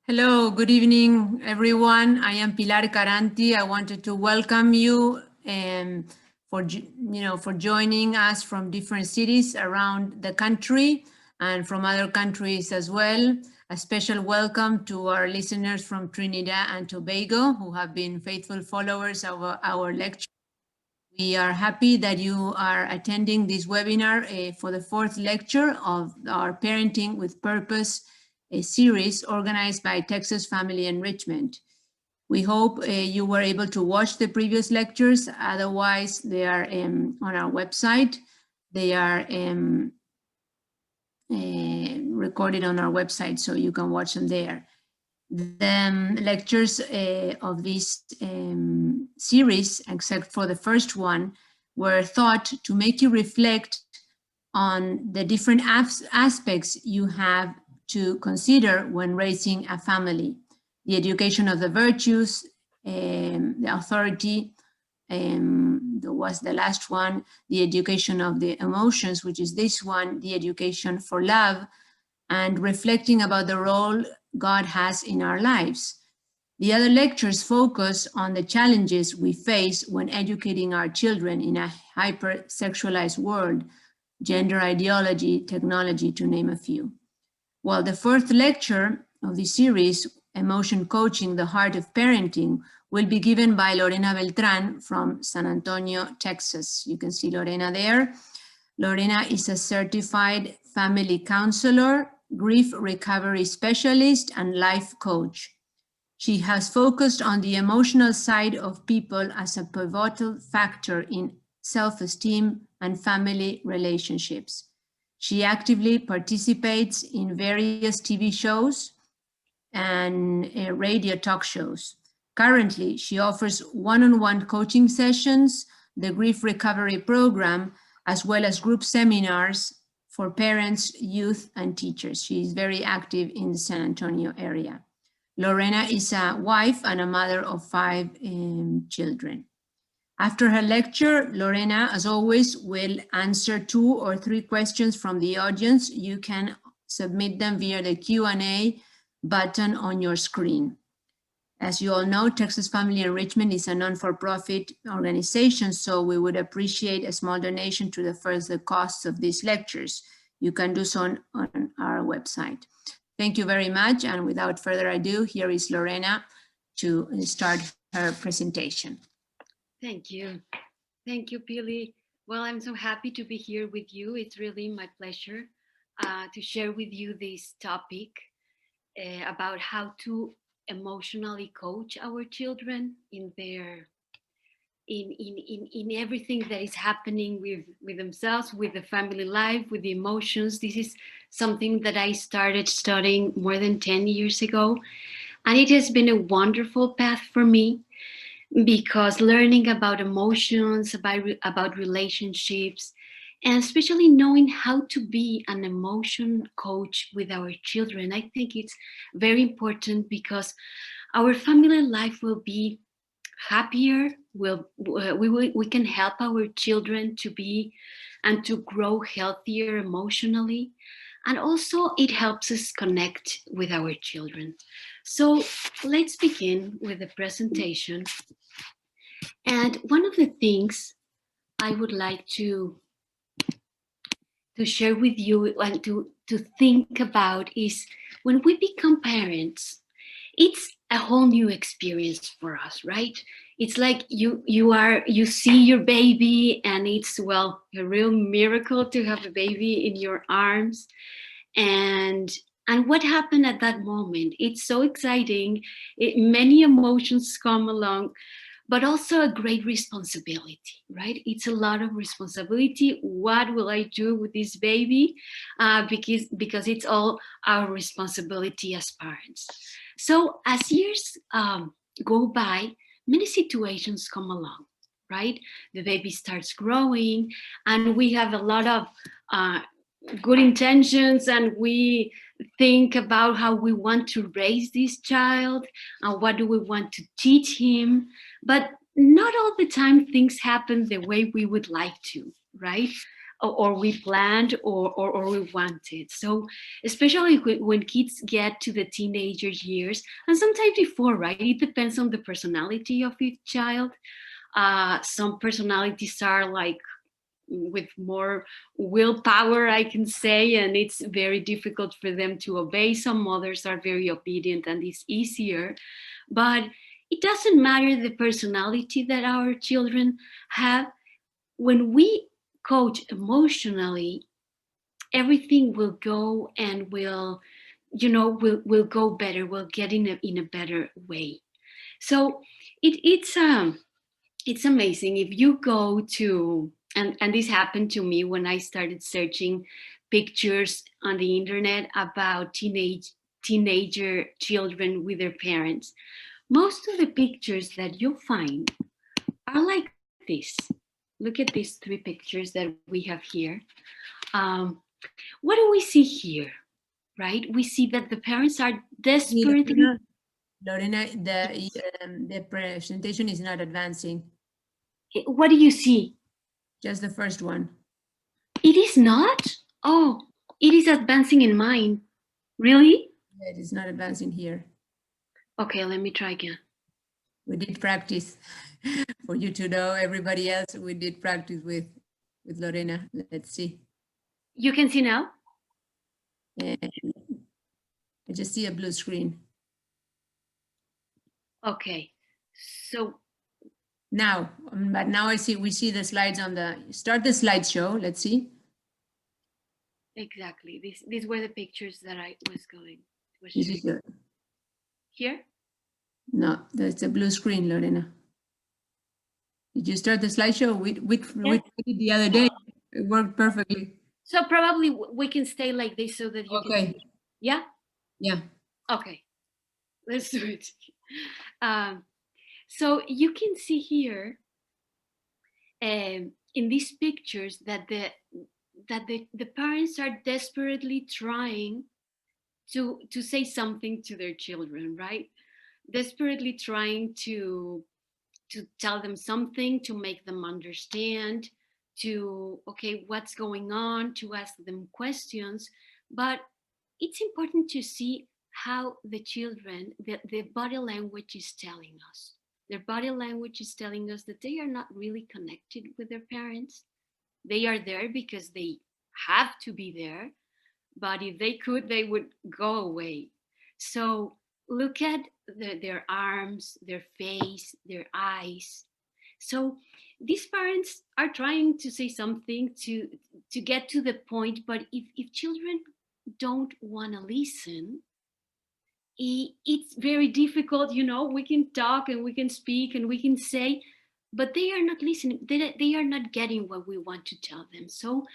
Hello, good evening, everyone. I am Pilar Caranti. I wanted to welcome you for joining us from different cities around the country and from other countries as well. A special welcome to our listeners from Trinidad and Tobago who have been faithful followers of our lecture. We are happy that you are attending this webinar for the fourth lecture of our Parenting with Purpose series organized by Texas Family Enrichment. We hope you were able to watch the previous lectures. Otherwise, they are on our website. They are recorded on our website, so you can watch them there. The lectures of this series, except for the first one, were thought to make you reflect on the different aspects you have to consider when raising a family. The education of the virtues, the authority, was the last one, the education of the emotions, which is this one, the education for love, and reflecting about the role God has in our lives. The other lectures focus on the challenges we face when educating our children in a hyper-sexualized world, gender ideology, technology, to name a few. While the fourth lecture of the series, Emotion Coaching, the Heart of Parenting, will be given by Lorena Beltran from San Antonio, Texas. You can see Lorena there. Lorena is a certified family counselor, grief recovery specialist, and life coach. She has focused on the emotional side of people as a pivotal factor in self-esteem and family relationships. She actively participates in various TV shows and radio talk shows. Currently, she offers one-on-one coaching sessions, the Grief Recovery Program, as well as group seminars for parents, youth, and teachers. She is very active in the San Antonio area. Lorena is a wife and a mother of 5 children. After her lecture, Lorena, as always, will answer 2 or 3 questions from the audience. You can submit them via the Q&A button on your screen. As you all know, Texas Family Enrichment is a non-for-profit organization, so we would appreciate a small donation to defray the costs of these lectures. You can do so on our website. Thank you very much, and without further ado, here is Lorena to start her presentation. Thank you. Thank you, Pili. Well, I'm so happy to be here with you. It's really my pleasure to share with you this topic about how to emotionally coach our children in their in everything that is happening with themselves, with the family life, with the emotions. This is something that I started studying more than 10 years ago, and it has been a wonderful path for me, because learning about emotions, about relationships, and especially knowing how to be an emotion coach with our children, I think it's very important, because our family life will be happier. We can help our children to be and to grow healthier emotionally, and also it helps us connect with our children. So let's begin with the presentation. And one of the things I would like to share with you and to think about is, when we become parents, it's a whole new experience for us, right? It's like you see your baby, and it's, well, a real miracle to have a baby in your arms. And what happened at that moment? It's so exciting. Many emotions come along, but also a great responsibility, right? It's a lot of responsibility. What will I do with this baby? Because it's all our responsibility as parents. So as years go by, many situations come along, right? The baby starts growing, and we have a lot of good intentions, and we think about how we want to raise this child and what do we want to teach him. But not all the time things happen the way we would like to, right? or we planned or we wanted. So especially when kids get to the teenager years, and sometimes before, right? It depends on the personality of each child. Some personalities are like with more willpower, I can say, and it's very difficult for them to obey. Some others are very obedient and it's easier. But it doesn't matter the personality that our children have. When we coach emotionally, everything will go and will go better, will get in a better way. So it's amazing if you go to, and this happened to me when I started searching pictures on the internet about teenager children with their parents. Most of the pictures that you'll find are like this. Look at these three pictures that we have here. um, what do we see here? Right, we see that the parents are desperately. Lorena, the presentation is not advancing. What do you see? Just the first one. It is not? Oh, it is advancing in mine. Really? It is not advancing here. Okay, let me try again. We did practice. For you to know, everybody else, we did practice with Lorena. Let's see. You can see now? I just see a blue screen. Okay, so now, but now we see the slides on the, start the slideshow. Let's see. exactly, these were the pictures that I was going. This is your, here? no, that's a blue screen, Lorena. Did you start the slideshow? We did the other day. It worked perfectly. So probably we can stay like this so that you can see. Yeah? Yeah. Okay, let's do it. So you can see here in these pictures that the parents are desperately trying to say something to their children, right? Desperately trying to tell them something, to make them understand, to, okay, what's going on, to ask them questions. But it's important to see how the children, the body language is telling us. Their body language is telling us that they are not really connected with their parents. They are there because they have to be there, but if they could, they would go away. So look at their arms, their face, their eyes. So these parents are trying to say something to get to the point, but if children don't want to listen, it's very difficult. We can talk and we can speak and we can say, but they are not listening. They are not getting what we want to tell them. So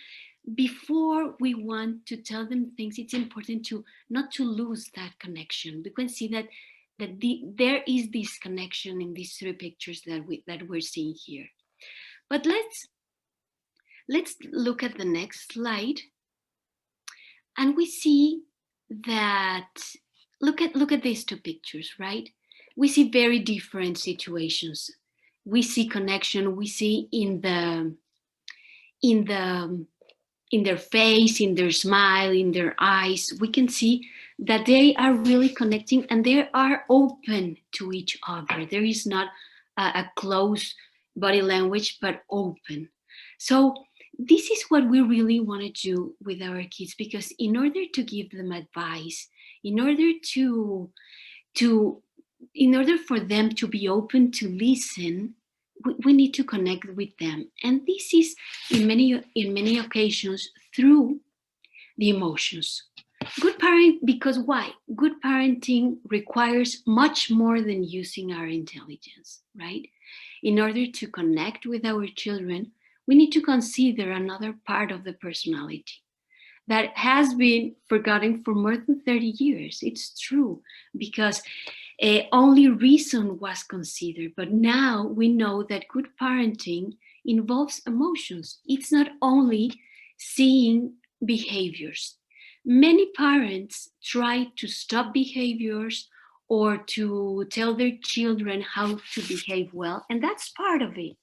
before we want to tell them things, it's important to not to lose that connection. We can see that there is this connection in these three pictures that we're seeing here. But let's look at the next slide, and we see that look at these two pictures, right? We see very different situations. We see connection. We see in their face, in their smile, in their eyes, we can see that they are really connecting and they are open to each other. There is not a close body language, but open. So this is what we really want to do with our kids, because in order to give them advice, in order for them to be open to listen, we need to connect with them. And this is in many occasions through the emotions. Good parent, because why? Good parenting requires much more than using our intelligence, right? In order to connect with our children, we need to consider another part of the personality that has been forgotten for more than 30 years. It's true, because only reason was considered, but now we know that good parenting involves emotions. It's not only seeing behaviors. Many parents try to stop behaviors or to tell their children how to behave well, and that's part of it.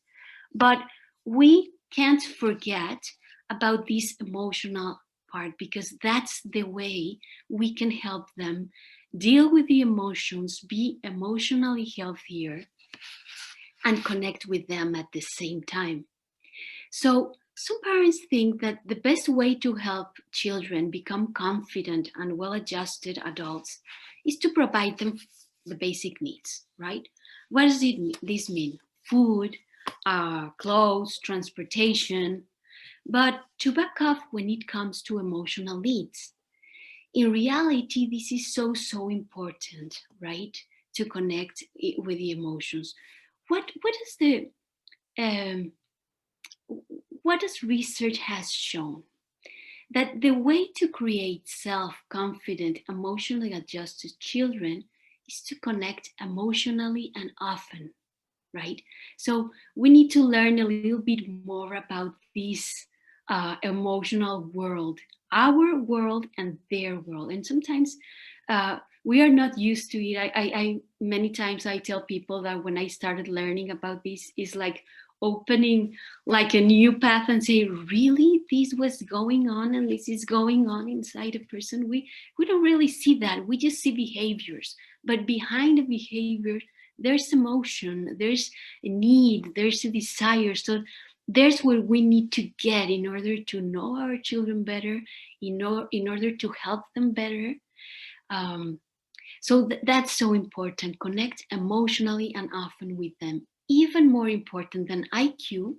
But we can't forget about this emotional part, because that's the way we can help them deal with the emotions, be emotionally healthier, and connect with them at the same time. So, some parents think that the best way to help children become confident and well adjusted adults is to provide them the basic needs, right? What does this mean? Food, clothes, transportation, but to back off when it comes to emotional needs. In reality, this is so important, right? To connect with the emotions. What is the um, what does research has shown? That the way to create self-confident, emotionally adjusted children is to connect emotionally and often, right? So we need to learn a little bit more about this emotional world, our world and their world. And sometimes we are not used to it. I many times I tell people that when I started learning about this, is like opening like a new path and say, really, this was going on and this is going on inside a person. We don't really see that. We just see behaviors, but behind the behavior there's emotion, there's a need, there's a desire. So there's where we need to get in order to know our children better, in order to help them better. Um, so that's so important. Connect emotionally and often with them. Even more important than IQ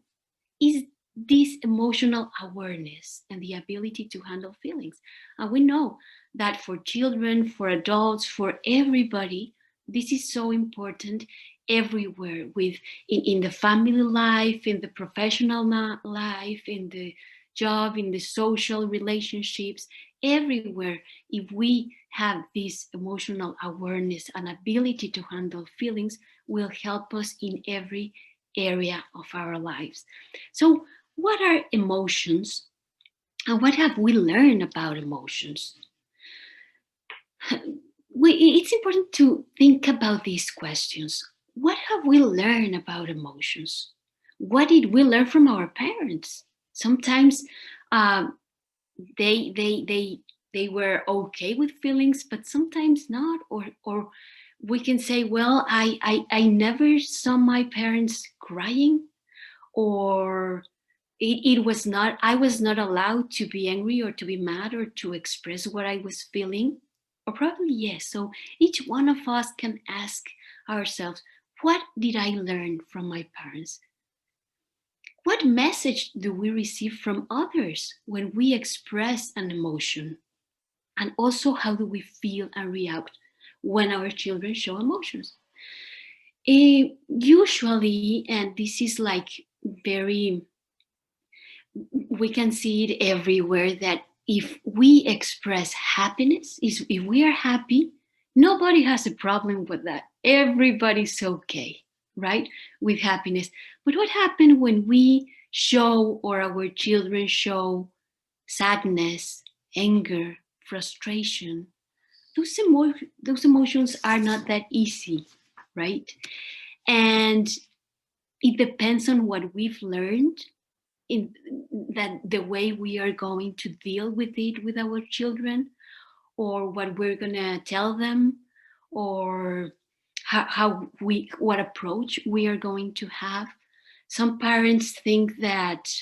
is this emotional awareness and the ability to handle feelings. And we know that for children, for adults, for everybody, this is so important everywhere, with in the family life, in the professional life, in the job, in the social relationships, everywhere. If we have this emotional awareness and ability to handle feelings, will help us in every area of our lives. So, what are emotions and what have we learned about emotions? It's important to think about these questions. What have we learned about emotions? What did we learn from our parents? Sometimes um, they were okay with feelings, but sometimes not. Or we can say, well, I never saw my parents crying, or it was not, I was not allowed to be angry or to be mad or to express what I was feeling. Or probably yes. So each one of us can ask ourselves, what did I learn from my parents? What message do we receive from others when we express an emotion? And also, how do we feel and react when our children show emotions? Usually, and this is like very, we can see it everywhere, that if we express happiness, if we are happy, nobody has a problem with that. Everybody's okay, right? With happiness. But what happens when we show, or our children show, sadness, anger, frustration? Those emotions are not that easy, right? And it depends on what we've learned, in that the way we are going to deal with it with our children, or what we're gonna tell them, or what approach we are going to have. Some parents think that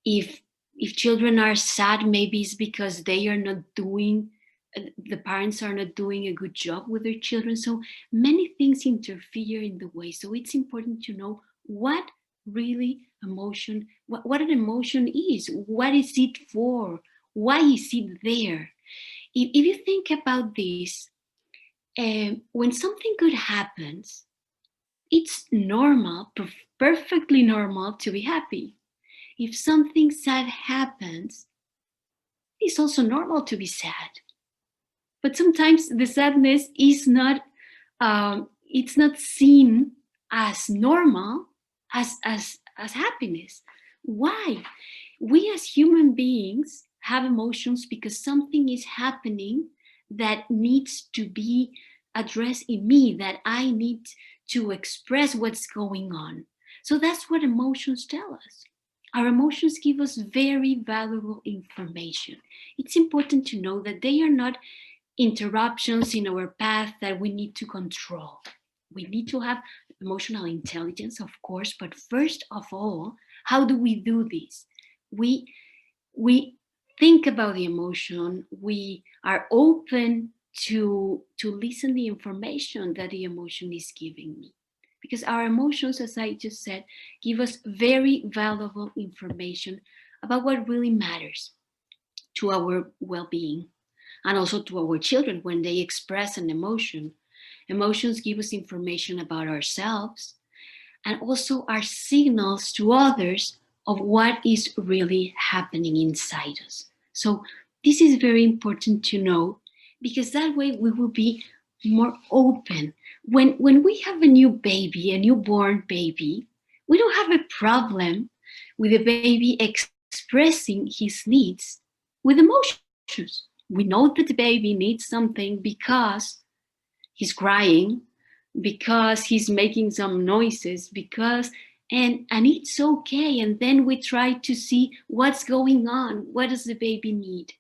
if if children are sad, maybe it's because they are not doing, the parents are not doing a good job with their children. So many things interfere in the way. So it's important to know what really emotion, what an emotion is, what is it for, why is it there. If you think about this, when something good happens, it's normal, perfectly normal to be happy. If something sad happens, it's also normal to be sad. But sometimes the sadness is not, it's not seen as normal as happiness. Why? We as human beings have emotions because something is happening that needs to be addressed in me, that I need to express what's going on. So that's what emotions tell us. Our emotions give us very valuable information. It's important to know that they are not interruptions in our path that we need to control. We need to have emotional intelligence, of course, but first of all, how do we do this? We think about the emotion. We are open to listen the information that the emotion is giving me, because our emotions, as I just said, give us very valuable information about what really matters to our well-being, and also to our children when they express an emotion. Emotions give us information about ourselves and also are signals to others of what is really happening inside us. So this is very important to know, because that way we will be more open. When we have a new baby, a newborn baby, we don't have a problem with the baby expressing his needs with emotions. We know that the baby needs something because he's crying, because he's making some noises, because and it's okay. And then we try to see what's going on. What does the baby need?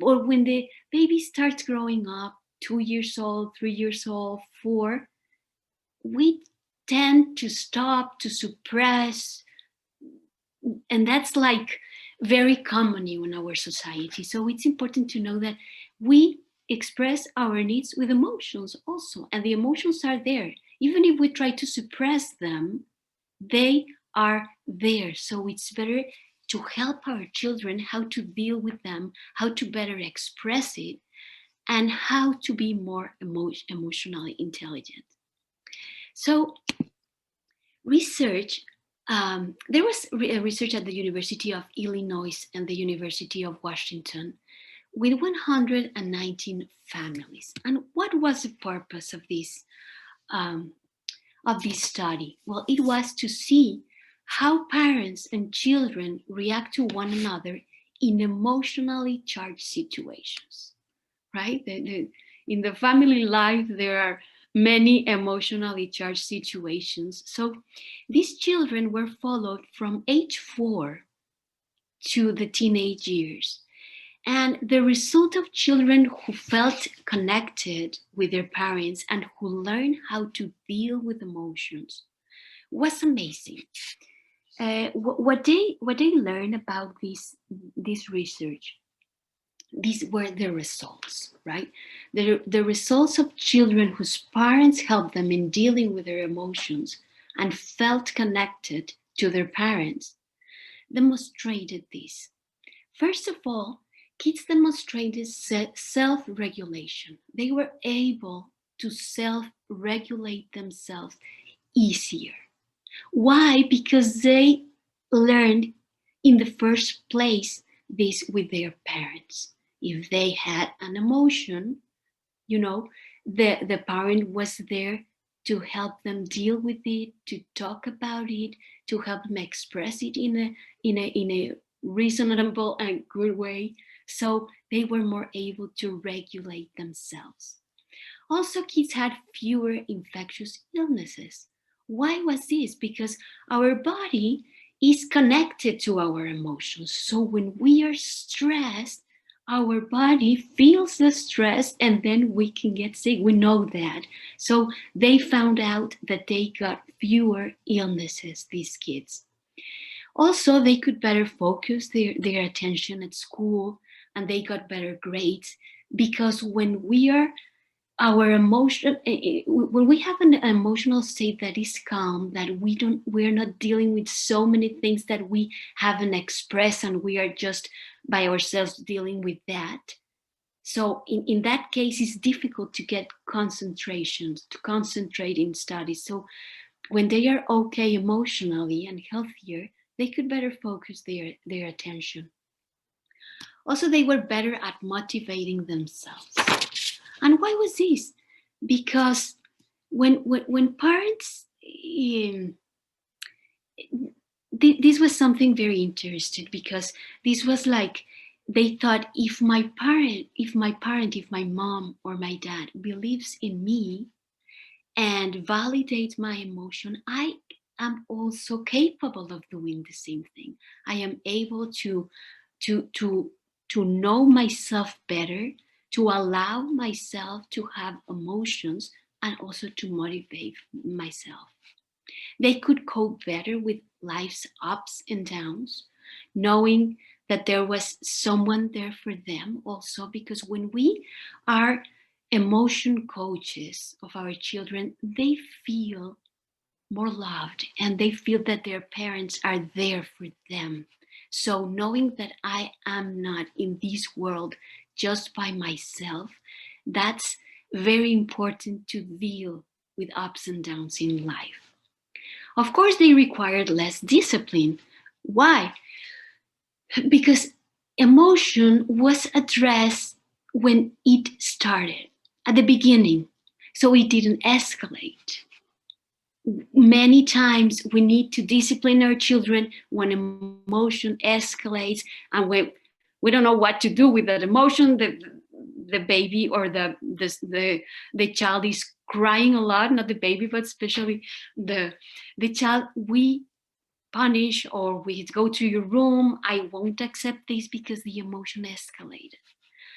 Or when the baby starts growing up, 2 years old, 3 years old, 4, we tend to stop, to suppress, and that's like very common in our society. So it's important to know that we express our needs with emotions also, and the emotions are there. Even if we try to suppress them, they are there. So it's better to help our children how to deal with them, how to better express it, and how to be more emotionally intelligent. So research, there was research at the University of Illinois and the University of Washington with 119 families. And what was the purpose of this study? Well, it was to see how parents and children react to one another in emotionally charged situations, right? In the family life, there are many emotionally charged situations. So these children were followed from age 4 to the teenage years. And the result of children who felt connected with their parents and who learned how to deal with emotions was amazing. What they learned about this research, these were the results, right? The results of children whose parents helped them in dealing with their emotions and felt connected to their parents demonstrated this. First of all, kids demonstrated self-regulation. They were able to self-regulate themselves easier. Why? Because they learned in the first place this with their parents. If they had an emotion, the parent was there to help them deal with it, to talk about it, to help them express it in a reasonable and good way. So they were more able to regulate themselves. Also, kids had fewer infectious illnesses. Why was this? Because our body is connected to our emotions. So when we are stressed, our body feels the stress and then we can get sick. We know that. So they found out that they got fewer illnesses, these kids. Also, they could better focus their attention at school, and they got better grades, because when we are our emotion when we have an emotional state that is calm, that we're not dealing with so many things that we haven't expressed and we are just by ourselves dealing with that. So in that case, it's difficult to get concentrations, to concentrate in studies. So when they are okay emotionally and healthier, they could better focus their attention. Also, they were better at motivating themselves. And why was this? Because when parents, this was something very interesting, because this was like, they thought, if my mom or my dad believes in me and validates my emotion, am also capable of doing the same thing. I am able to to to know myself better, to allow myself to have emotions, and also to motivate myself. They could cope better with life's ups and downs, knowing that there was someone there for them also. Because when we are emotion coaches of our children, they feel more loved and they feel that their parents are there for them. So, knowing that I am not in this world just by myself, that's very important to deal with ups and downs in life. Of course, they required less discipline. Why? Because emotion was addressed when it started, at the beginning, so it didn't escalate. Many times we need to discipline our children when emotion escalates, and we don't know what to do with that emotion. The baby or the child is crying a lot, not the baby, but especially the child. We punish or we go to your room. I won't accept this because the emotion escalated.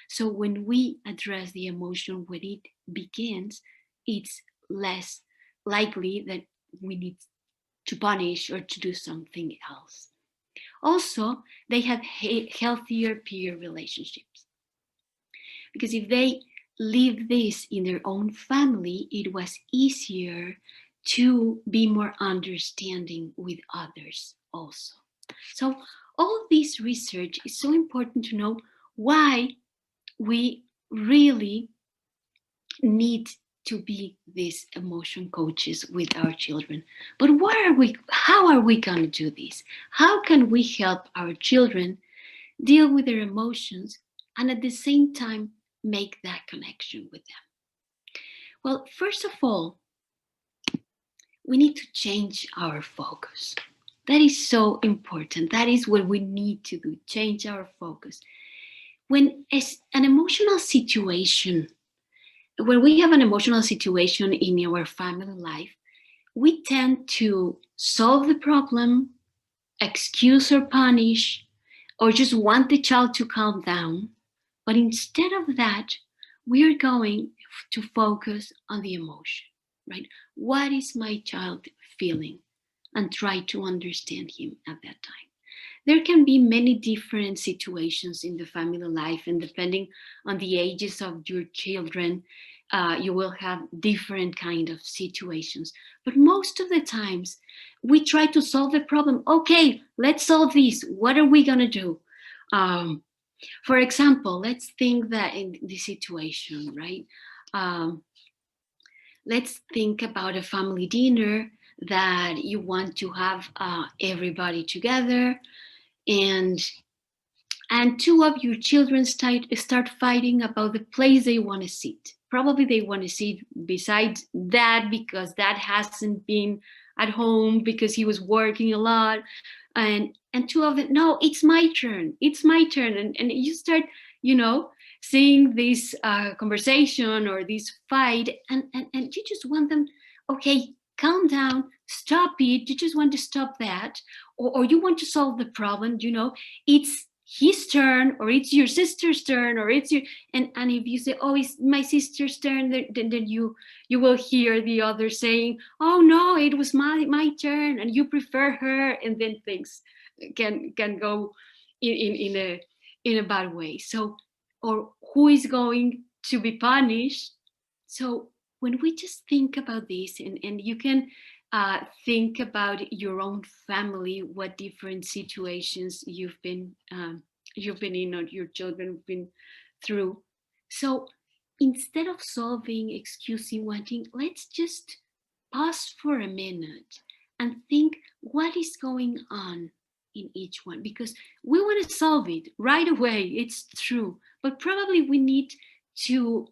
So when we address the emotion when it begins, it's less likely that we need to punish or to do something else. Also, they have healthier peer relationships, because if they live this in their own family, it was easier to be more understanding with others also. So all this research is so important to know why we really need to be these emotion coaches with our children. But how are we going to do this? How can we help our children deal with their emotions and at the same time make that connection with them? Well, first of all, we need to change our focus. That is so important. That is what we need to do, change our focus. When an emotional situation, when we have an emotional situation in our family life, we tend to solve the problem, excuse or punish, or just want the child to calm down. But instead of that, we are going to focus on the emotion, right? What is my child feeling? And try to understand him at that time. There can be many different situations in the family life, and depending on the ages of your children, you will have different kind of situations. But most of the times, we try to solve the problem. Okay, let's solve this. What are we gonna do? For example, let's think that in this situation, right? Um, let's think about a family dinner that you want to have everybody together, and two of your children start fighting about the place they want to sit. Probably they want to sit beside dad because dad hasn't been at home because he was working a lot, and two of them, no, it's my turn, and you start, seeing this conversation or this fight, and you just want them, okay, calm down, stop it, you just want to stop that, or you want to solve the problem, it's his turn, or it's your sister's turn, or it's your, and if you say, oh, it's my sister's turn, then you will hear the other saying, oh no, it was my turn, and you prefer her, and then things can go in a bad way. So, or who is going to be punished? So when we just think about this, and you can think about your own family, what different situations you've been in, or your children have been through. So instead of solving, excusing, wanting, let's just pause for a minute and think what is going on in each one, because we want to solve it right away, it's true, but probably we need to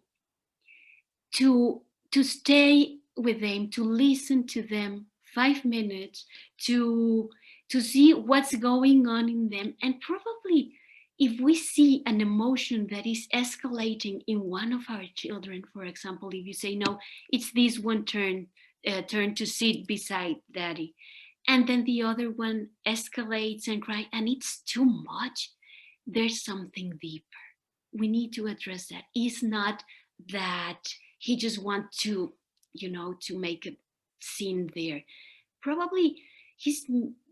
to to stay with them, to listen to them 5 minutes, to see what's going on in them, and probably if we see an emotion that is escalating in one of our children, for example, if you say, no, it's this one turn to sit beside daddy, and then the other one escalates and cries, and it's too much, there's something deeper. We need to address that. It's not that he just wants to, to make a scene there. Probably he's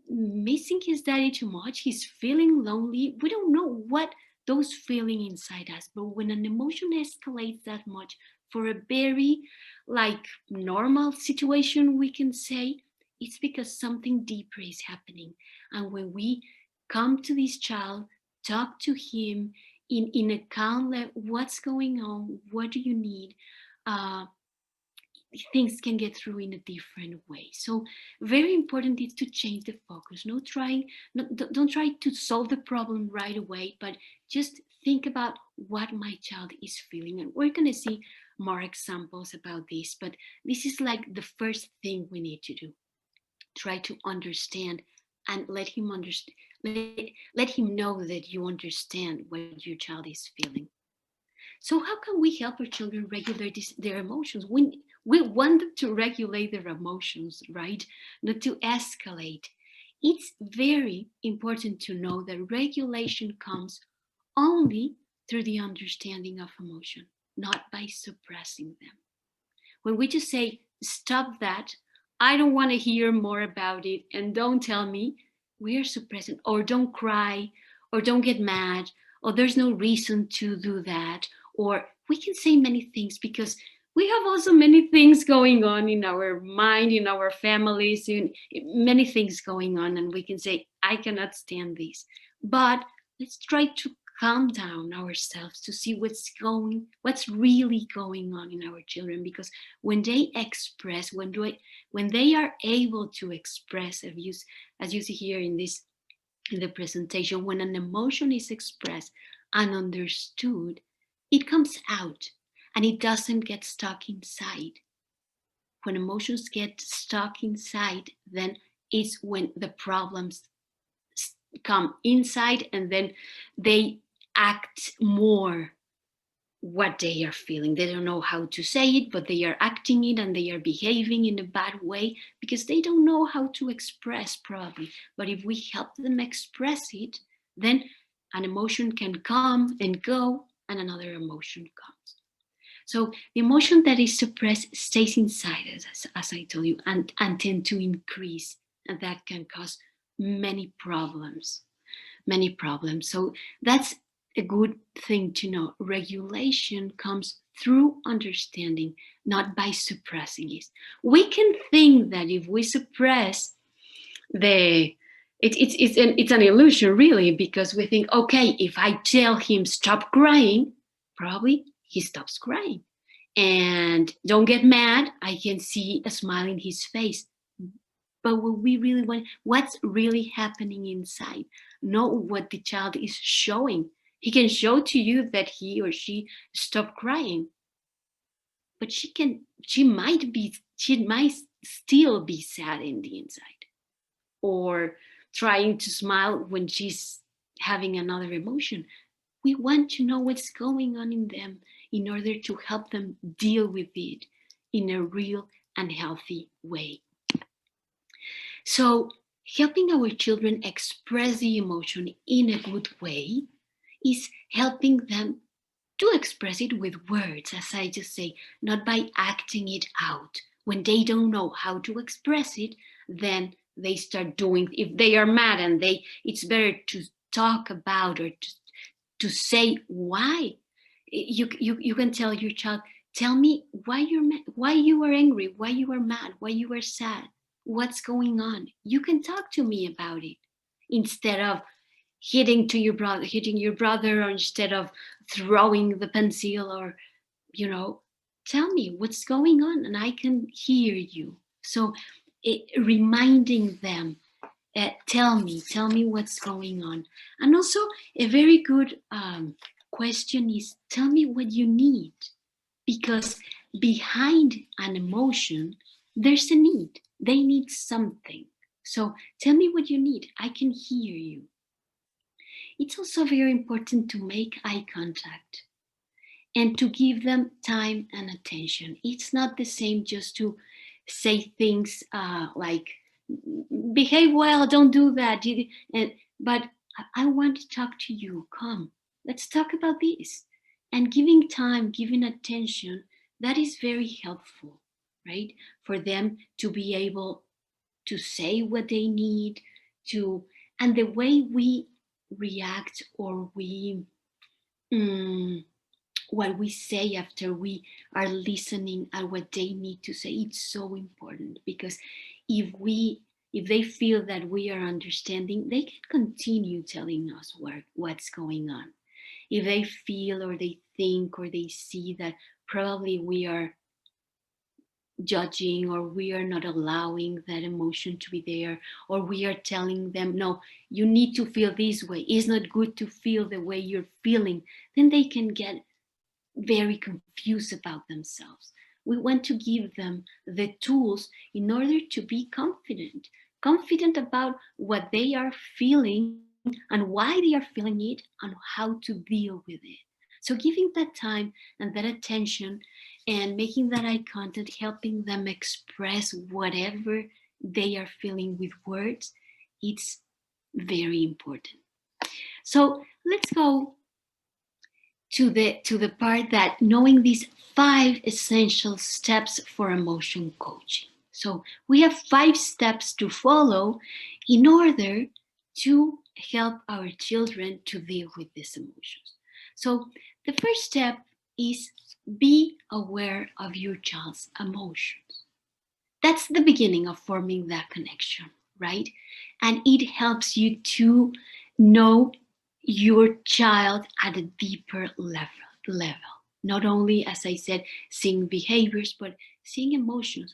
missing his daddy too much. He's feeling lonely. We don't know what those feeling inside us, but when an emotion escalates that much for a very like normal situation, we can say it's because something deeper is happening. And when we come to this child, talk to him in a calm level, what's going on, what do you need, uh, things can get through in a different way. So very important is to change the focus. Don't try to solve the problem right away, but just think about what my child is feeling. And we're going to see more examples about this, but this is like the first thing we need to do. Try to understand and let him understand. Let him know that you understand what your child is feeling. So how can we help our children regulate their emotions? We want them to regulate their emotions, right? Not to escalate. It's very important to know that regulation comes only through the understanding of emotion, not by suppressing them. When we just say, stop that, I don't want to hear more about it, and don't tell me, we are suppressing, or don't cry, or don't get mad, or there's no reason to do that, or we can say many things because we have also many things going on in our mind, in our families, in many things going on, and we can say, I cannot stand this. But let's try to calm down ourselves to see what's really going on in our children, because when they express, when they are able to express, as you see here in the presentation, when an emotion is expressed and understood, it comes out and it doesn't get stuck inside. When emotions get stuck inside, then it's when the problems come inside, and then they act more what they are feeling. They don't know how to say it, but they are acting it, and they are behaving in a bad way because they don't know how to express, probably. But if we help them express it, then an emotion can come and go, and another emotion comes. So the emotion that is suppressed stays inside us, as I told you, and tend to increase, and that can cause many problems. So that's a good thing to know. Regulation comes through understanding, not by suppressing it. We can think that if we suppress it's an illusion, really, because we think, okay, if I tell him stop crying, probably he stops crying. And don't get mad, I can see a smile in his face. But what we really want, what's really happening inside, not what the child is showing. He can show to you that he or she stopped crying, but she might still be sad in the inside, or trying to smile when she's having another emotion. We want to know what's going on in them in order to help them deal with it in a real and healthy way. So helping our children express the emotion in a good way is helping them to express it with words, as I just say, not by acting it out. When they don't know how to express it, then they start doing, if they are mad, and it's better to talk about, or to say why. You can tell your child, tell me why you are angry, why you are mad, why you are sad, what's going on. You can talk to me about it, instead of hitting your brother, or instead of throwing the pencil, or tell me what's going on and I can hear you. So reminding them, tell me what's going on. And also a very good question is, tell me what you need, because behind an emotion there's a need. They need something. So tell me what you need, I can hear you. It's also very important to make eye contact and to give them time and attention. It's not the same just to say things like behave well, don't do that. But I want to talk to you. Come, let's talk about this. And giving time, giving attention, that is very helpful, right? For them to be able to say what they need to, and the way we react or we what we say after we are listening at what they need to say, it's so important, because if they feel that we are understanding, they can continue telling us what's going on. If they feel or they think or they see that probably we are judging or we are not allowing that emotion to be there, or we are telling them, no, you need to feel this way, it's not good to feel the way you're feeling, then they can get very confused about themselves. We want to give them the tools in order to be confident about what they are feeling and why they are feeling it and how to deal with it. So giving that time and that attention and making that eye contact, helping them express whatever they are feeling with words, it's very important. So let's go to the part that knowing these 5 essential steps for emotion coaching. So we have 5 steps to follow in order to help our children to deal with these emotions. So the first step is be aware of your child's emotions. That's the beginning of forming that connection, right? And it helps you to know your child at a deeper level. Not only, as I said, seeing behaviors, but seeing emotions.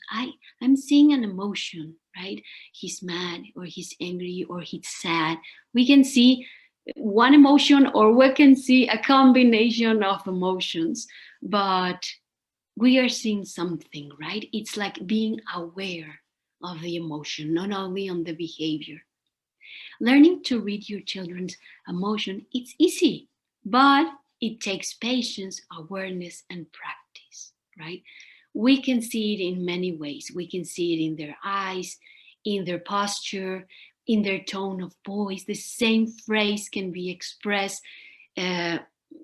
I'm seeing an emotion, right? He's mad or he's angry or he's sad. We can see one emotion or we can see a combination of emotions, but we are seeing something, right? It's like being aware of the emotion, not only on the behavior. Learning to read your children's emotion, it's easy, but it takes patience, awareness, and practice, right? We can see it in many ways. We can see it in their eyes, in their posture, in their tone of voice. The same phrase can be expressed uh,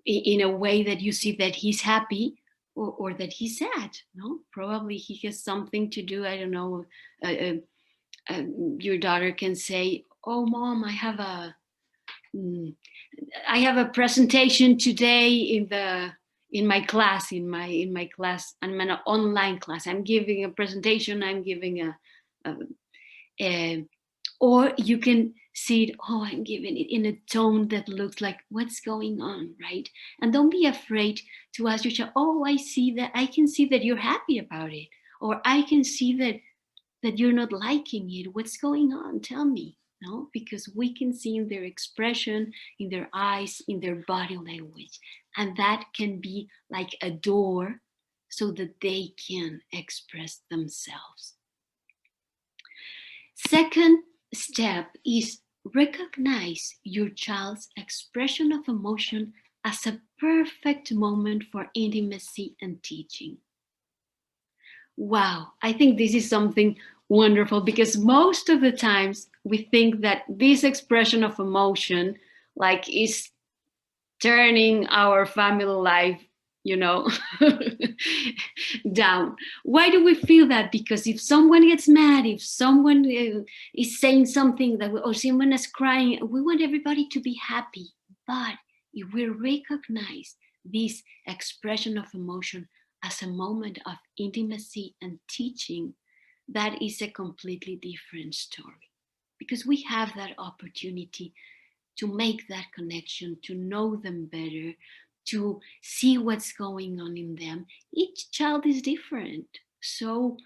in a way that you see that he's happy or that he's sad. No, probably he has something to do. I don't know. Uh, uh, your daughter can say, "Oh, mom, mm, I have a presentation today in my class, in my class. I'm an online class. I'm giving a presentation. I'm giving a or you can see it, oh, I'm giving it in a tone that looks like what's going on, right? And don't be afraid to ask your child, oh, I see that, I can see that you're happy about it, or I can see that you're not liking it. What's going on? Tell me. No, because we can see in their expression, in their eyes, in their body language, and that can be like a door so that they can express themselves. Second step is recognize your child's expression of emotion as a perfect moment for intimacy and teaching. Wow, I think this is something wonderful, because most of the times we think that this expression of emotion like is turning our family life, you know, down. Why do we feel that? Because if someone gets mad, if someone is saying something that, or someone is crying, we want everybody to be happy. But if we recognize this expression of emotion as a moment of intimacy and teaching, that is a completely different story, because we have that opportunity to make that connection, to know them better, to see what's going on in them. Each child is different. So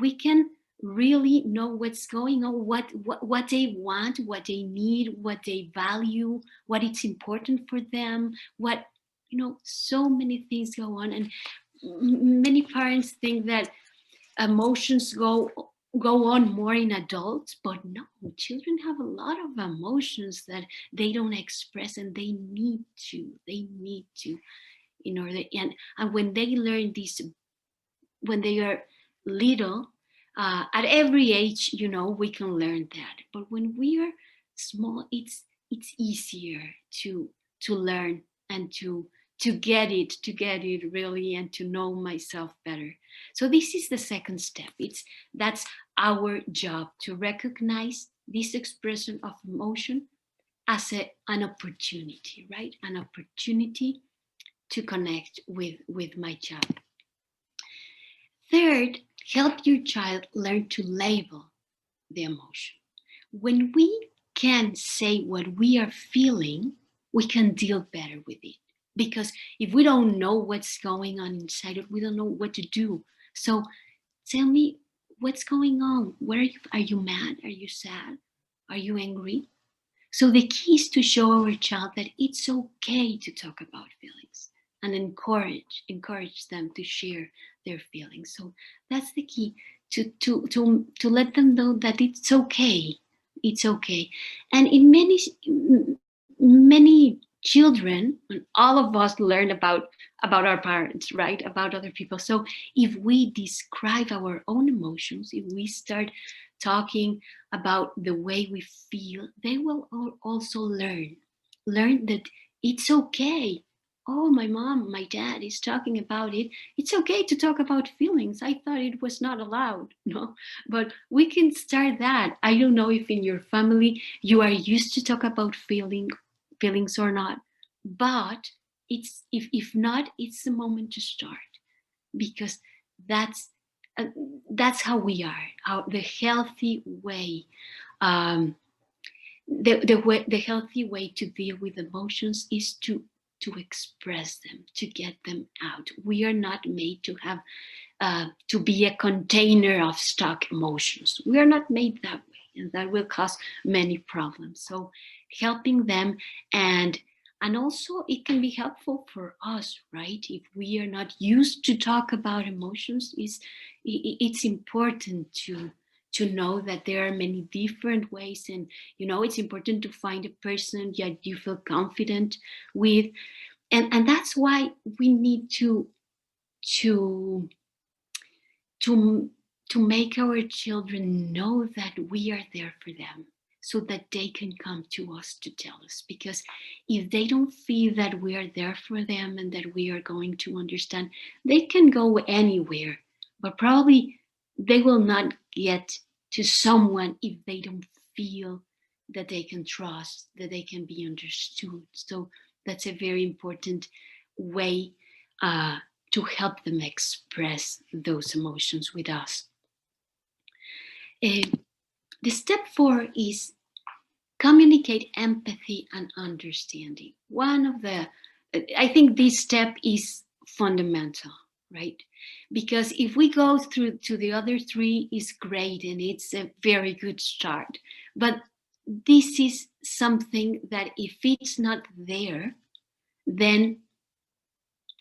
we can really know what's going on, what they want, what they need, what they value, what it's important for them, what, you know, so many things go on. And many parents think that emotions go on more in adults, but no, children have a lot of emotions that they don't express, and they need to in order, and when they learn this when they are little, At every age, we can learn that. But when we are small, it's easier to learn and to get it really, and to know myself better. So this is the second step. That's our job, to recognize this expression of emotion as an opportunity, right? An opportunity to connect with my child. Third, help your child learn to label the emotion. When we can say what we are feeling, we can deal better with it. Because if we don't know what's going on inside it, we don't know what to do. So tell me, what's going on? Where are you? Are you mad? Are you sad? Are you angry? So the key is to show our child that it's okay to talk about feelings, and encourage them to share their feelings. So that's the key, to let them know that it's okay. It's okay. And in many children, and all of us learn about our parents, right? About other people. So if we describe our own emotions, if we start talking about the way we feel, they will also learn that it's okay. Oh, my mom, my dad is talking about it. It's okay to talk about feelings. I thought it was not allowed. No, but we can start that. I don't know if in your family you are used to talk about feelings or not, but it's if not, it's the moment to start, because that's uh, that's how we are. How the healthy way, um, the healthy way to deal with emotions is to express them, to get them out. We are not made to have to be a container of stuck emotions. We are not made that way, and that will cause many problems. So helping them, and also it can be helpful for us, right? If we are not used to talk about emotions, it's important to know that there are many different ways, and it's important to find a person that you feel confident with, and that's why we need to to to make our children know that we are there for them, so that they can come to us to tell us. Because if they don't feel that we are there for them and that we are going to understand, they can go anywhere, but probably they will not get to someone if they don't feel that they can trust, that they can be understood. So that's a very important way to help them express those emotions with us. The step 4 is communicate empathy and understanding. I think this step is fundamental, right? Because if we go through to the other 3, is great, and it's a very good start. But this is something that if it's not there, then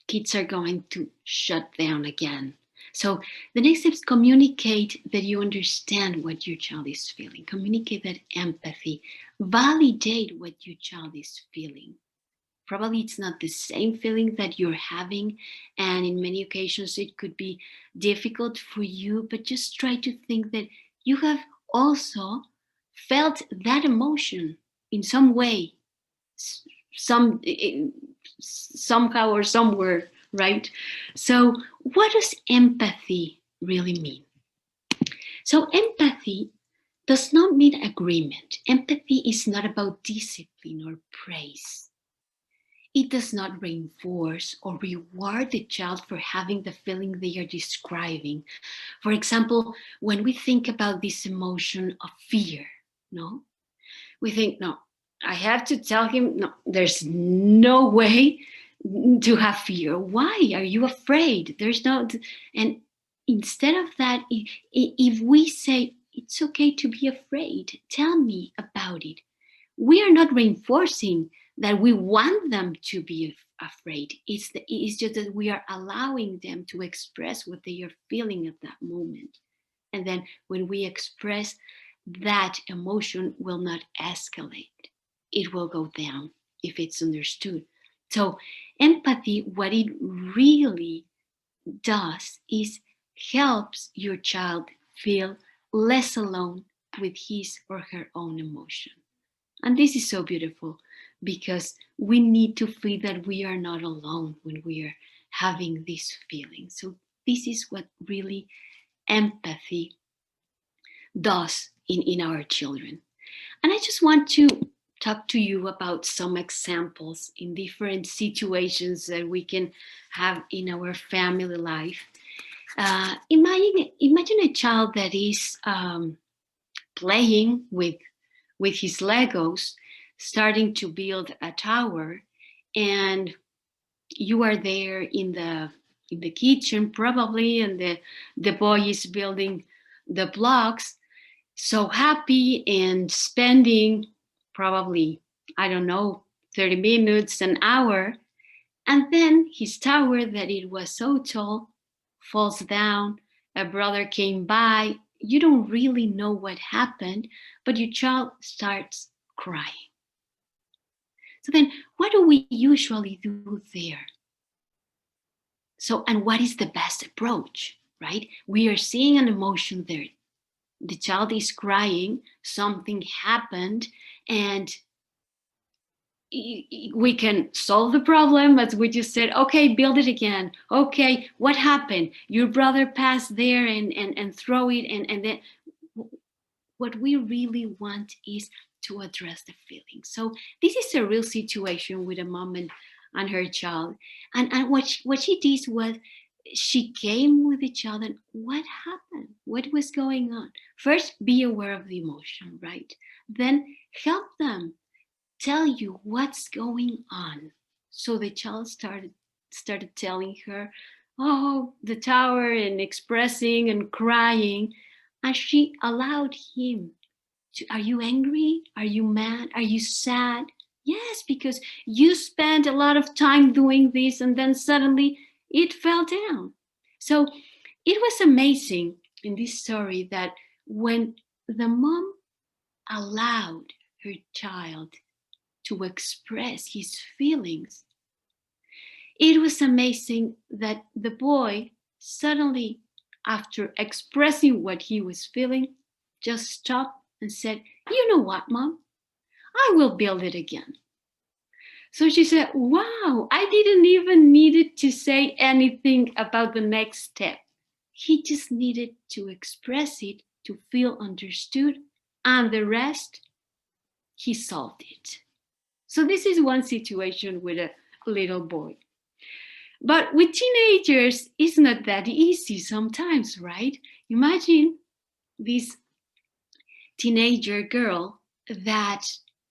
kids are going to shut down again. So the next step is communicate that you understand what your child is feeling. Communicate that empathy. Validate what your child is feeling. Probably it's not the same feeling that you're having, and in many occasions it could be difficult for you, but just try to think that you have also felt that emotion in some way, some somehow or somewhere, right? So what does empathy really mean? So empathy does not mean agreement. Empathy is not about discipline or praise. It does not reinforce or reward the child for having the feeling they are describing. For example, when we think about this emotion of fear, no, we think, no, I have to tell him, no, there's no way to have fear. Why are you afraid? There's no, and instead of that, if we say, it's okay to be afraid, tell me about it, we are not reinforcing that we want them to be afraid. It's just that we are allowing them to express what they are feeling at that moment. And then when we express, that emotion will not escalate. It will go down if it's understood. So empathy, what it really does is helps your child feel less alone with his or her own emotion. And this is so beautiful because we need to feel that we are not alone when we are having these feelings. So this is what really empathy does in our children. And I just want to talk to you about some examples in different situations that we can have in our family life. Imagine a child that is playing with his Legos, starting to build a tower, and you are there in the kitchen probably, and the boy is building the blocks, so happy and spending probably, I don't know, 30 minutes, an hour, and then his tower that it was so tall falls down. A brother came by. You don't really know what happened, but your child starts crying. So then, what do we usually do there? So, and what is the best approach, right? We are seeing an emotion there. The child is crying, something happened, and we can solve the problem, as we just said. Okay, build it again. Okay, what happened? Your brother passed there and throw it, and then what we really want is to address the feeling. So this is a real situation with a mom and her child. And what she did was she came with the child and what happened? What was going on? First, be aware of the emotion, right? Then help them tell you what's going on. So the child started telling her, oh, the tower, and expressing and crying. And she allowed him to, are you angry? Are you mad? Are you sad? Yes, because you spent a lot of time doing this and then suddenly it fell down. So it was amazing in this story that when the mom allowed her child to express his feelings, it was amazing that the boy suddenly, after expressing what he was feeling, just stopped and said, you know what, Mom? I will build it again. So she said, wow, I didn't even needed to say anything about the next step. He just needed to express it, to feel understood, and the rest, he solved it. So this is one situation with a little boy. But with teenagers, it's not that easy sometimes, right? Imagine this teenager girl that,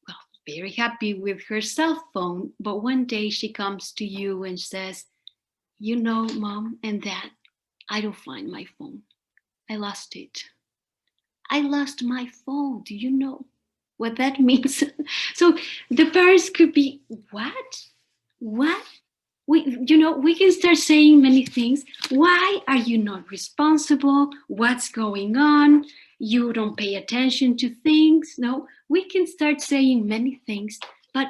well, very happy with her cell phone, but one day she comes to you and says, you know, Mom and Dad, I don't find my phone. I lost it. I lost my phone. Do you know what that means? So the parents could be, what? What? We can start saying many things. Why are you not responsible? What's going on? You don't pay attention to things. No, we can start saying many things, but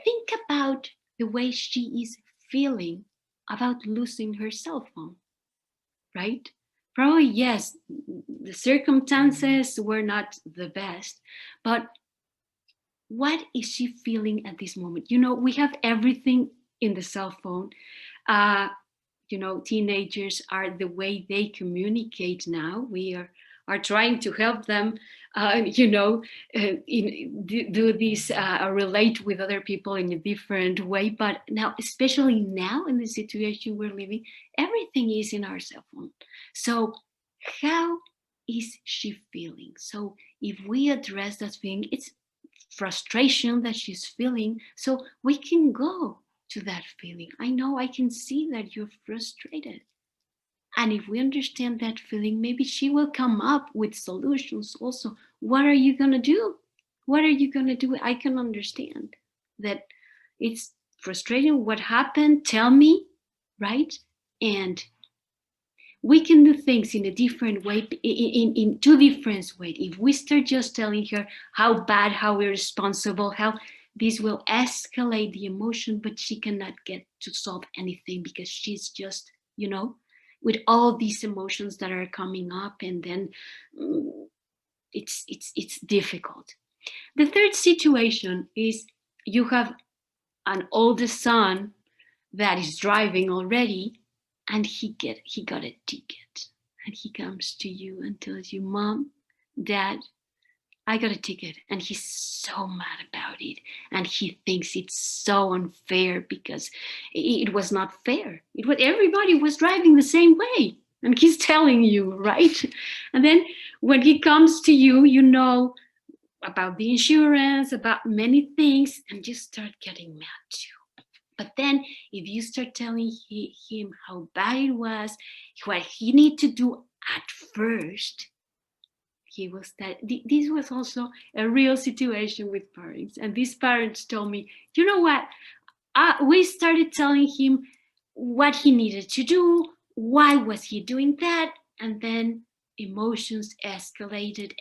think about the way she is feeling about losing her cell phone, right? Probably, yes, the circumstances were not the best, but what is she feeling at this moment? You know, we have everything in the cell phone. Uh, you know, teenagers are the way they communicate now. We are trying to help them, do this, relate with other people in a different way. But now, especially now in the situation we're living, everything is in our cell phone. So how is she feeling? So if we address that thing, it's frustration that she's feeling. So we can go to that feeling. I know, I can see that you're frustrated. And if we understand that feeling, maybe she will come up with solutions also. What are you going to do? What are you going to do? I can understand that it's frustrating. What happened? Tell me, right? And we can do things in a different way, in two different ways. If we start just telling her how bad, how irresponsible, how this will escalate the emotion, but she cannot get to solve anything because she's just, with all these emotions that are coming up, and then it's difficult. The third situation is you have an oldest son that is driving already, and he got a ticket, and he comes to you and tells you, Mom, Dad, I got a ticket, and he's so mad about it, and he thinks it's so unfair because it was not fair. It was, everybody was driving the same way, and he's telling you, right? And then when he comes to you, you know about the insurance, about many things, and you start getting mad too. But then if you start telling him how bad it was, what he need to do at first, he was that this was also a real situation with parents. And these parents told me, you know what? We started telling him what he needed to do, why was he doing that, and then emotions escalated.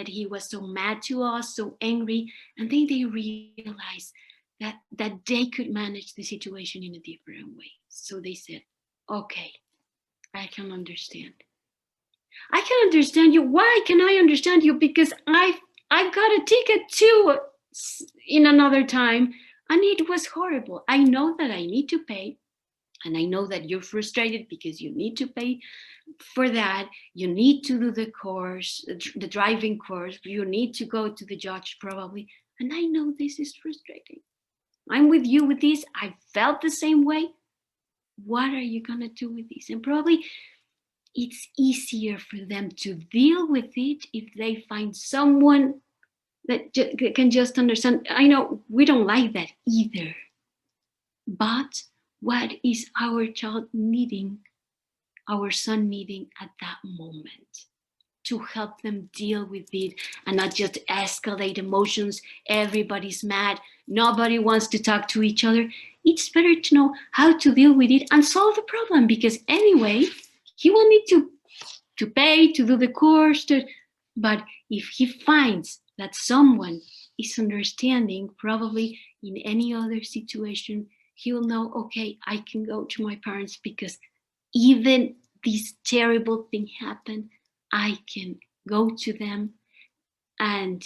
He was so mad to us, so angry, and then they realized that they could manage the situation in a different way. So they said, okay, I can understand. I can understand you. Why can I understand you? Because I got a ticket too in another time, and it was horrible. I know that I need to pay, and I know that you're frustrated because you need to pay for that. You need to do the course, the driving course. You need to go to the judge probably, and I know this is frustrating. I'm with you with this. I felt the same way. What are you gonna do with this? And probably it's easier for them to deal with it if they find someone that can just understand. I know we don't like that either, but what is our child needing, our son needing at that moment, to help them deal with it and not just escalate emotions? Everybody's mad, nobody wants to talk to each other. It's better to know how to deal with it and solve the problem, because anyway he will need to pay to do the course. But if he finds that someone is understanding, probably in any other situation, he will know, okay, I can go to my parents because even this terrible thing happened, I can go to them, and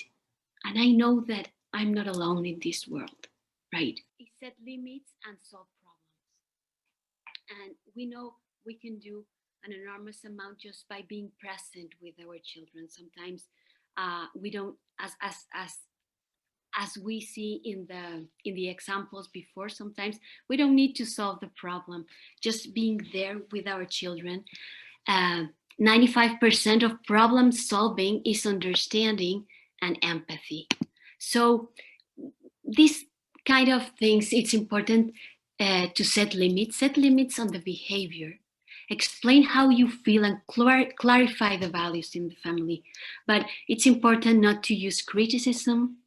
I know that I'm not alone in this world, right? It set limits and solve problems. And we know we can do an enormous amount just by being present with our children. Sometimes we don't, as we see in the examples before, sometimes we don't need to solve the problem. Just being there with our children. 95% of problem solving is understanding and empathy. So these kind of things, it's important to set limits on the behavior, explain how you feel, and clarify the values in the family. But it's important not to use criticism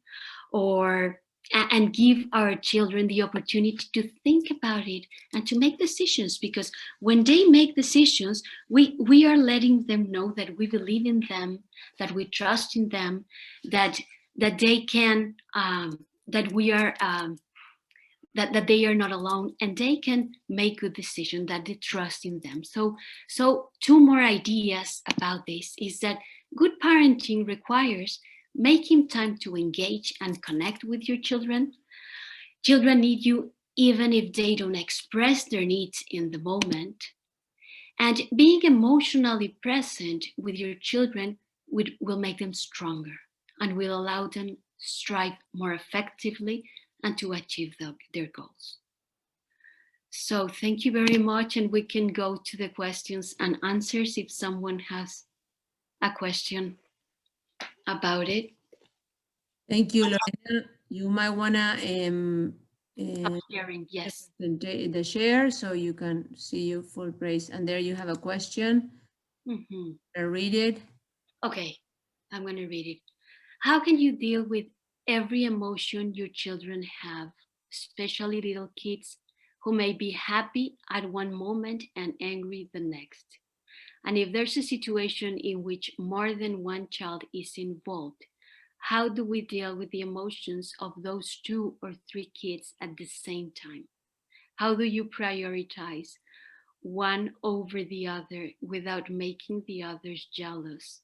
or and give our children the opportunity to think about it and to make decisions, because when they make decisions, we are letting them know that we believe in them, that we trust in them, that they can that we are that they are not alone, and they can make good decisions, that they trust in them. So two more ideas about this is that good parenting requires making time to engage and connect with your children. Children need you even if they don't express their needs in the moment. And being emotionally present with your children will make them stronger and will allow them strive more effectively and to achieve their goals. So thank you very much, and we can go to the questions and answers if someone has a question about it. Thank you, Lorena. You might wanna Sharing, yes. the share so you can see your full praise. And there you have a question. Read it. Okay, I'm going to read it. How can you deal with every emotion your children have, especially little kids who may be happy at one moment and angry the next? And if there's a situation in which more than one child is involved, how do we deal with the emotions of those 2 or 3 kids at the same time? How do you prioritize one over the other without making the others jealous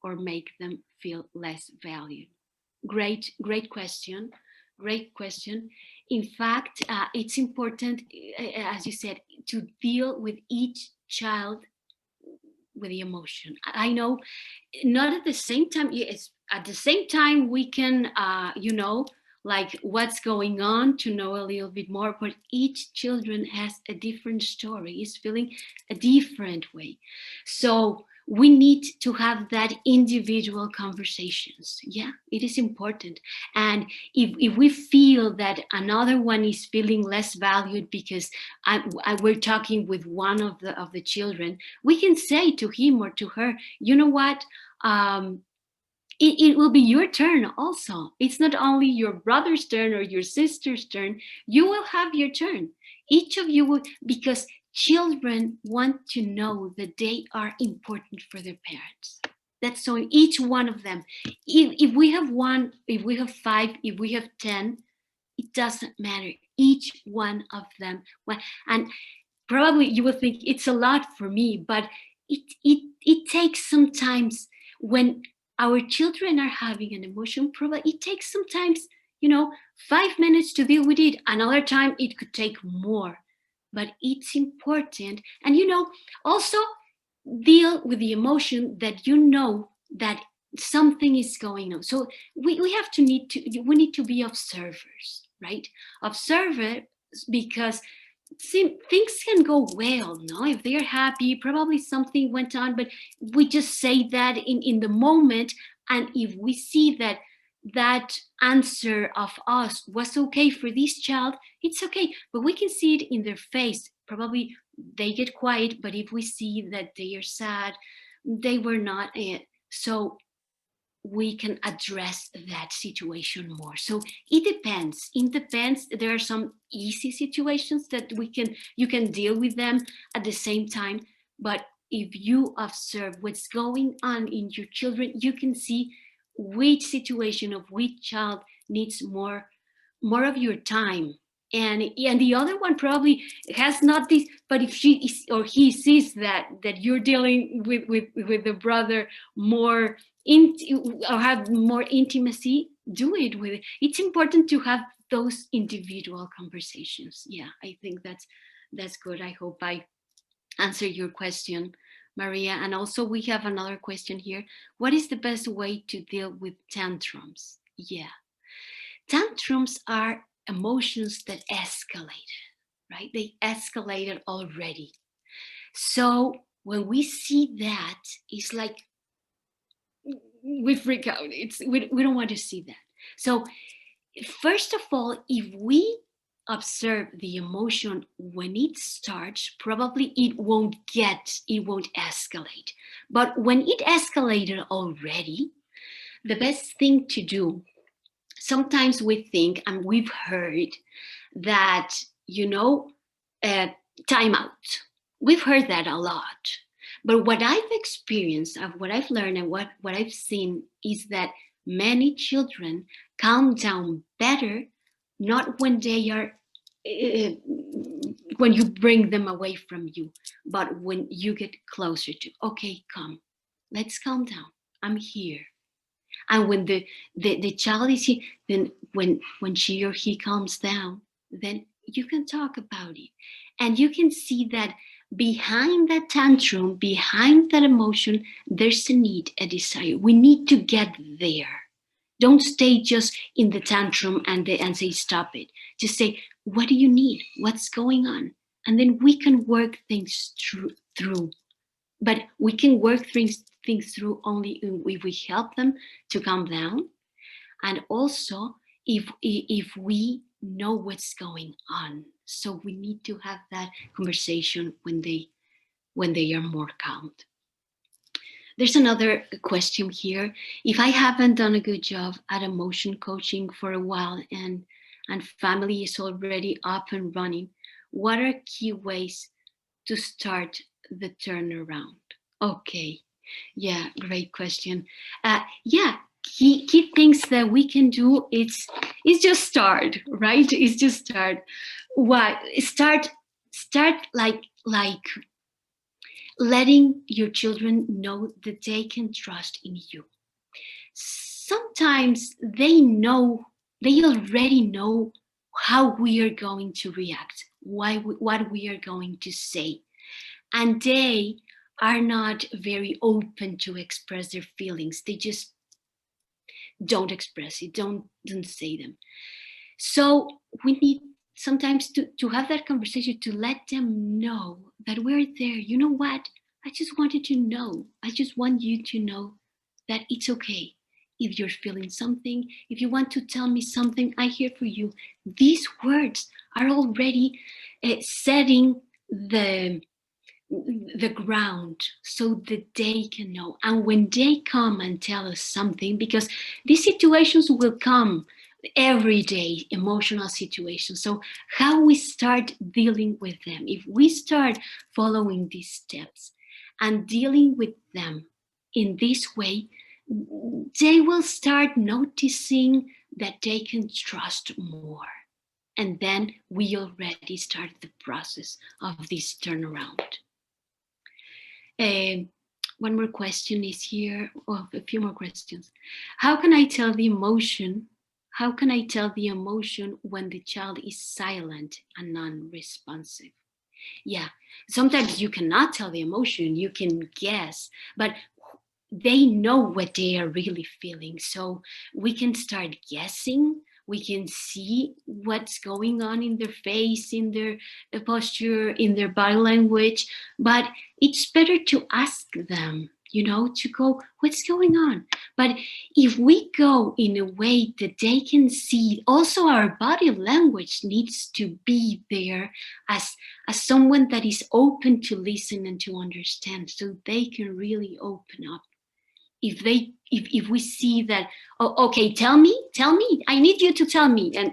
or make them feel less valued? Great question. Great question. In fact, it's important, as you said, to deal with each child with the emotion. I know, not at the same time. Yes, at the same time we can, like what's going on to know a little bit more. But each children has a different story. Is feeling a different way, so we need to have that individual conversations. Yeah, it is important. And if we feel that another one is feeling less valued because we're talking with one of the children, we can say to him or to her, you know what, it will be your turn also. It's not only your brother's turn or your sister's turn. You will have your turn. Each of you will, because children want to know that they are important for their parents. That's so, each one of them. If we have one, if we have 5, if we have 10, it doesn't matter. Each one of them. And probably you will think it's a lot for me, but it takes sometimes, when our children are having an emotion, probably it takes sometimes, 5 minutes to deal with it. Another time it could take more, but it's important. And also deal with the emotion that that something is going on. So we need to be observers, right? Observers, because things can go well, no? If they're happy, probably something went on, but we just say that in the moment. And if we see that answer of us was okay for this child, it's okay. But we can see it in their face. Probably they get quiet, but if we see that they are sad, they were not so we can address that situation more. So it depends. There are some easy situations that you can deal with them at the same time. But if you observe what's going on in your children, you can see which situation of which child needs more of your time. And the other one probably has not this, but if she is, or he sees that you're dealing with the brother more or have more intimacy, do it with it. It's important to have those individual conversations. Yeah, I think that's good. I hope I answer your question, Maria. And also we have another question here. What is the best way to deal with tantrums? Yeah, tantrums are emotions that escalated, right? They escalated already. So when we see that, it's like we freak out. We don't want to see that. So first of all, if we observe the emotion when it starts, probably it won't escalate. But when it escalated already, the best thing to do, sometimes we think, and we've heard that, time out. We've heard that a lot. But what I've experienced, what I've learned, and what I've seen is that many children calm down better, not when they are, when you bring them away from you, but when you get closer to, okay, come, let's calm down. I'm here. And when the child is here, then when she or he calms down, then you can talk about it. And you can see that behind that tantrum, behind that emotion, there's a need, a desire. We need to get there. Don't stay just in the tantrum and say, stop it. Just say, what do you need? What's going on? And then we can work things through. But we can work things through only if we help them to calm down. And also if we know what's going on. So we need to have that conversation when they are more calmed. There's another question here. If I haven't done a good job at emotion coaching for a while and family is already up and running, what are key ways to start the turnaround? Okay, yeah, great question. Key things that we can do, it's just start, right? It's just start. Why? Start like like letting your children know that they can trust in you. Sometimes they already know how we are going to react, what we are going to say, and they are not very open to express their feelings. They just don't express it, don't say them. So we need sometimes to have that conversation, to let them know that we're there. You know what? I just wanted to know. I just want you to know that it's okay. If you're feeling something, if you want to tell me something, I'm here for you. These words are already setting the ground so that they can know. And when they come and tell us something, because these situations will come every day, emotional situations. So how we start dealing with them, if we start following these steps and dealing with them in this way, they will start noticing that they can trust more. And then we already start the process of this turnaround. One more question is here, or a few more questions. How can I tell the emotion? How can I tell the emotion when the child is silent and non-responsive? Yeah, sometimes you cannot tell the emotion, you can guess, but they know what they are really feeling. So we can start guessing. We can see what's going on in their face, in their posture, in their body language. But it's better to ask them, to go, what's going on? But if we go in a way that they can see, also our body language needs to be there as someone that is open to listen and to understand, so they can really open up. If we see that, oh, okay, tell me, I need you to tell me, and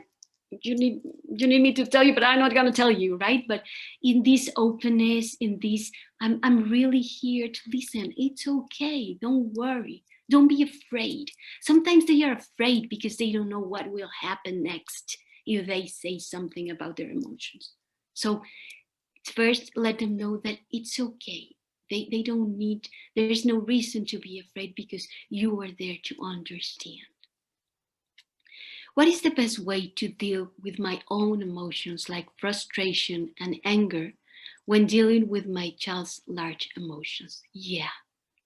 you need me to tell you, but I'm not going to tell you, right? But in this openness, in this, I'm really here to listen. It's okay, don't worry, don't be afraid. Sometimes they are afraid because they don't know what will happen next if they say something about their emotions. So first, let them know that it's okay. They don't need, there's no reason to be afraid because you are there to understand. What is the best way to deal with my own emotions like frustration and anger when dealing with my child's large emotions? Yeah,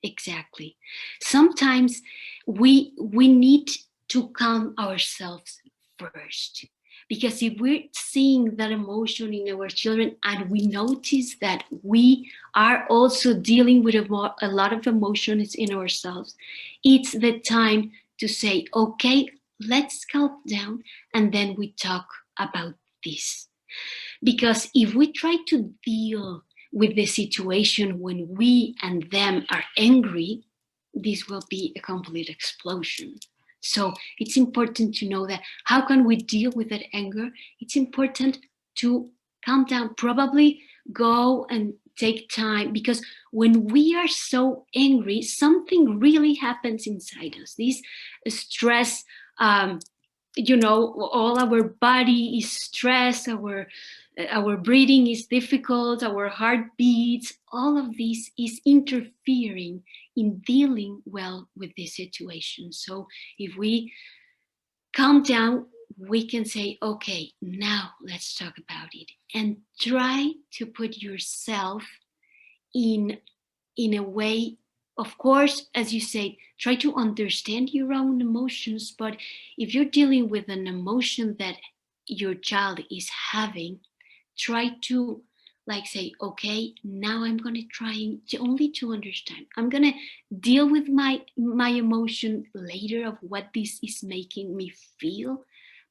exactly. Sometimes we need to calm ourselves first. Because if we're seeing that emotion in our children and we notice that we are also dealing with a lot of emotions in ourselves, it's the time to say, okay, let's calm down and then we talk about this. Because if we try to deal with the situation when we and them are angry, this will be a complete explosion. So it's important to know that how can we deal with that anger? It's important to calm down, probably go and take time, because when we are so angry, something really happens inside us. This stress, all our body is stressed, our breathing is difficult, our heart beats, all of this is interfering in dealing well with this situation. So if we calm down, we can say, okay, now let's talk about it, and try to put yourself in a way. Of course, as you say, try to understand your own emotions, but if you're dealing with an emotion that your child is having, try to say, okay, now I'm going to try only to understand. I'm going to deal with my emotion later of what this is making me feel,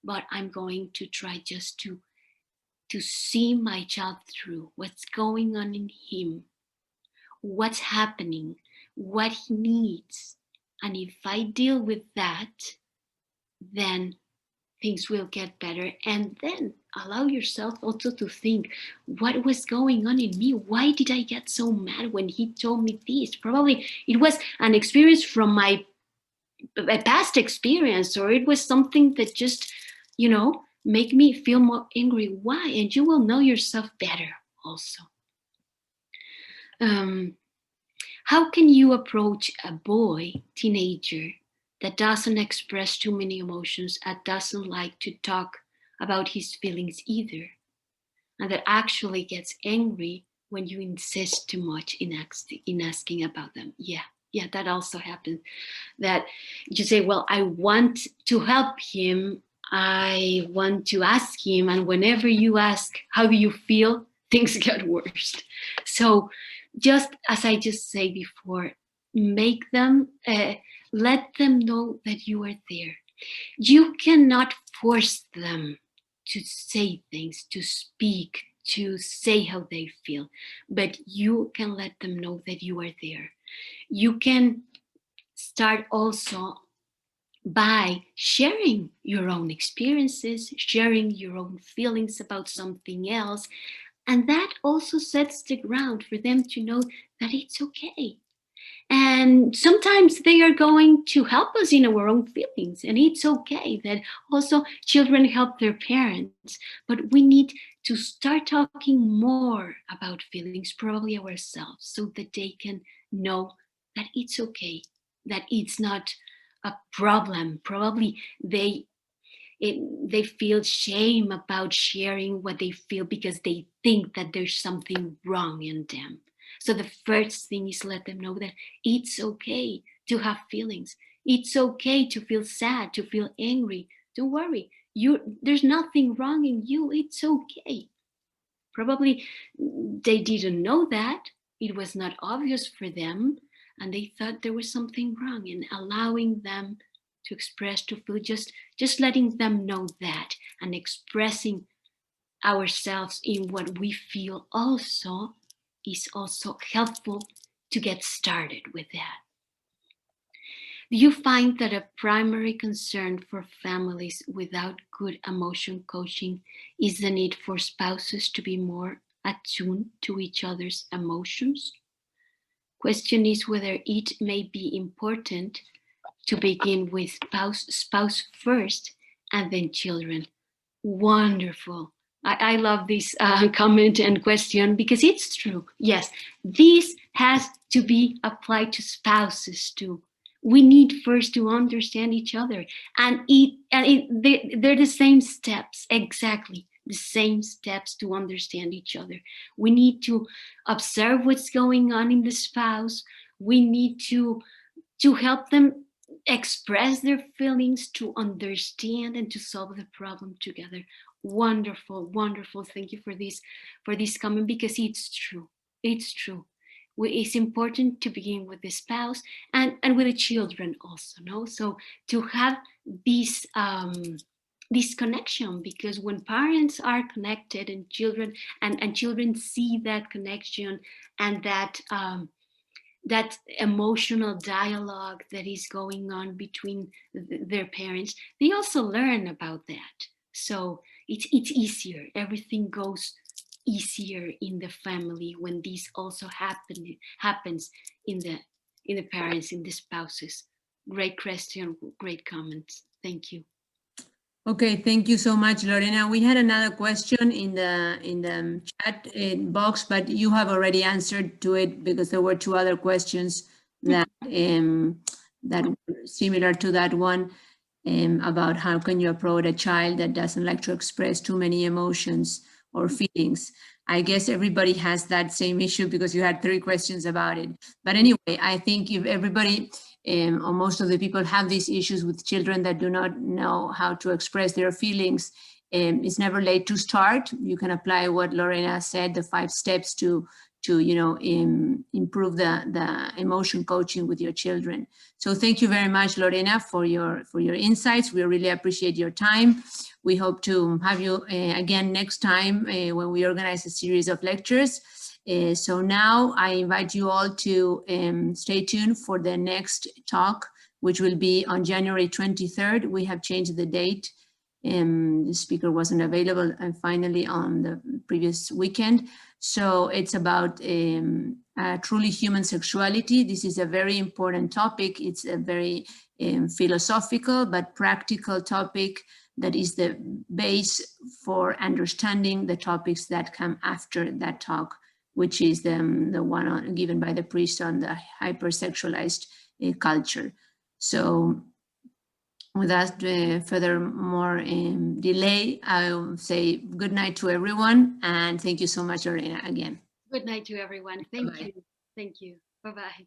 but I'm going to try just to see my child through what's going on in him, what's happening, what he needs. And if I deal with that, then things will get better. And then allow yourself also to think, what was going on in me? Why did I get so mad when he told me this? Probably it was an experience from my past experience, or it was something that just, make me feel more angry. Why? And you will know yourself better also. How can you approach a boy, teenager, that doesn't express too many emotions and doesn't like to talk about his feelings either, and that actually gets angry when you insist too much in asking about them? Yeah, that also happens. That you say, well, I want to help him, I want to ask him, and whenever you ask, how do you feel? Things get worse. So, just as I just said before, make them, let them know that you are there. You cannot force them to say things, to speak, to say how they feel, but you can let them know that you are there. You can start also by sharing your own experiences, sharing your own feelings about something else. And that also sets the ground for them to know that it's okay. And sometimes they are going to help us in our own feelings. And it's okay that also children help their parents. But we need to start talking more about feelings, probably ourselves, so that they can know that it's okay, that it's not a problem. Probably they feel shame about sharing what they feel because they think that there's something wrong in them. So the first thing is let them know that it's okay to have feelings. It's okay to feel sad, to feel angry. Don't worry. There's nothing wrong in you. It's okay. Probably they didn't know that. It was not obvious for them, and they thought there was something wrong. And allowing them to express, to feel, just letting them know that, and expressing ourselves in what we feel also is also helpful to get started with that. Do you find that a primary concern for families without good emotion coaching is the need for spouses to be more attuned to each other's emotions? Question is whether it may be important to begin with spouse first and then children. Wonderful. I love this comment and question because it's true. Yes, this has to be applied to spouses too. We need first to understand each other, and they're the same steps, exactly the same steps to understand each other. We need to observe what's going on in the spouse. We need to help them express their feelings, to understand and to solve the problem together. Wonderful, wonderful. Thank you for this comment, because it's true. It's true. It's important to begin with the spouse and with the children also, no? So to have this connection, because when parents are connected and children see that connection and that emotional dialogue that is going on between their parents, they also learn about that. So it's easier. Everything goes easier in the family when this also happens in the parents, in the spouses. Great question, great comments. Thank you. Okay, thank you so much, Lorena. We had another question in the chat box, but you have already answered to it because there were two other questions that that were similar to that one, about how can you approach a child that doesn't like to express too many emotions or feelings. I guess everybody has that same issue because you had 3 questions about it. But anyway, I think if everybody or most of the people have these issues with children that do not know how to express their feelings, it's never late to start. You can apply what Lorena said, the 5 steps to improve the emotion coaching with your children. So thank you very much, Lorena, for your insights. We really appreciate your time. We hope to have you again next time when we organize a series of lectures. So now I invite you all to stay tuned for the next talk, which will be on January 23rd. We have changed the date. The speaker wasn't available finally on the previous weekend. So it's about truly human sexuality. This is a very important topic. It's a very philosophical but practical topic that is the base for understanding the topics that come after that talk. which is the one given by the priest on the hypersexualized culture. So without further more delay, I will say good night to everyone, and thank you so much, Lorena, again. Good night to everyone. Thank you. Thank you. Bye-bye.